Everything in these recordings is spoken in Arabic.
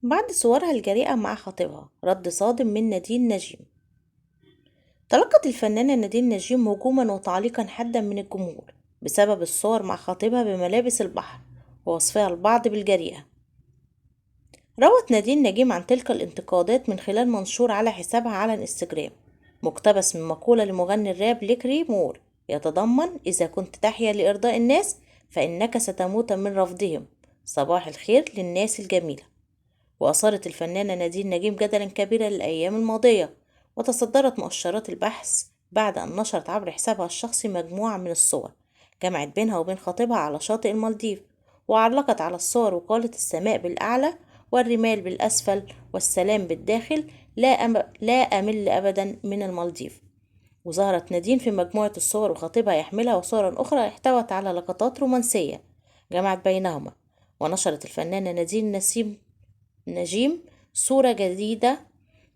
بعد صورها الجريئة مع خطيبها رد صادم من نادين نجيم. تلقت الفنانة نادين نجيم هجوما وتعليقا حادا من الجمهور بسبب الصور مع خطيبها بملابس البحر ووصفها البعض بالجريئة. روت نادين نجيم عن تلك الانتقادات من خلال منشور على حسابها على الانستجرام مقتبس من مقولة لمغني الراب ليكري مور يتضمن: إذا كنت تحيا لإرضاء الناس فإنك ستموت من رفضهم، صباح الخير للناس الجميلة. وأثارت الفنانة نادين نجيم جدلا كبيرا الأيام الماضية، وتصدرت مؤشرات البحث بعد أن نشرت عبر حسابها الشخصي مجموعة من الصور جمعت بينها وبين خطيبها على شاطئ المالديف، وعلقت على الصور وقالت: السماء بالأعلى والرمال بالأسفل والسلام بالداخل، لا أمل أبدا من المالديف. وظهرت نادين في مجموعة الصور وخطيبها يحملها، وصورا أخرى احتوت على لقطات رومانسية جمعت بينهما. ونشرت الفنانة نادين نجيم صورة جديدة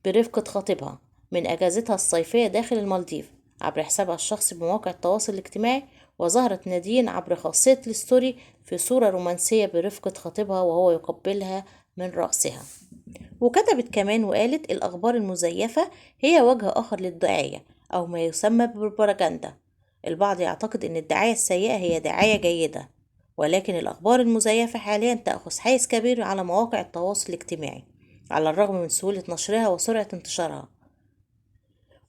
برفقة خطيبها من أجازتها الصيفية داخل المالديف عبر حسابها الشخصي بمواقع التواصل الاجتماعي. وظهرت نادين عبر خاصية الستوري في صورة رومانسية برفقة خطيبها وهو يقبلها من رأسها. وكتبت كمان وقالت: الأخبار المزيفة هي وجه آخر للدعاية أو ما يسمى بالبروباغندا. البعض يعتقد أن الدعاية السيئة هي دعاية جيدة، ولكن الأخبار المزيفة حاليا تأخذ حيز كبير على مواقع التواصل الاجتماعي على الرغم من سهولة نشرها وسرعة انتشارها.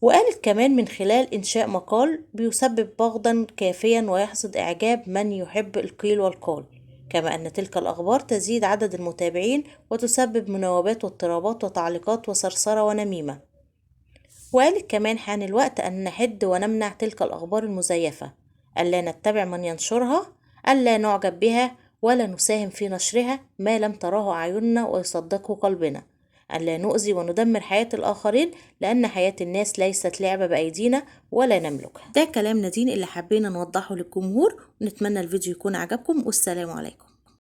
وقالت كمان: من خلال إنشاء مقال بيسبب بغضا كافيا ويحصد إعجاب من يحب القيل والقال، كما أن تلك الأخبار تزيد عدد المتابعين وتسبب مناوبات واضطرابات وتعليقات وثرثرة ونميمة. وقالت كمان: حان الوقت أن نحد ونمنع تلك الأخبار المزيفة، ألا نتبع من ينشرها، ألا نعجب بها ولا نساهم في نشرها ما لم تراه أعيننا ويصدقه قلبنا، ألا نؤذي وندمر حياة الآخرين، لأن حياة الناس ليست لعبة بأيدينا ولا نملكها. ده كلام نادين اللي حبينا نوضحه للجمهور، ونتمنى الفيديو يكون عجبكم، والسلام عليكم.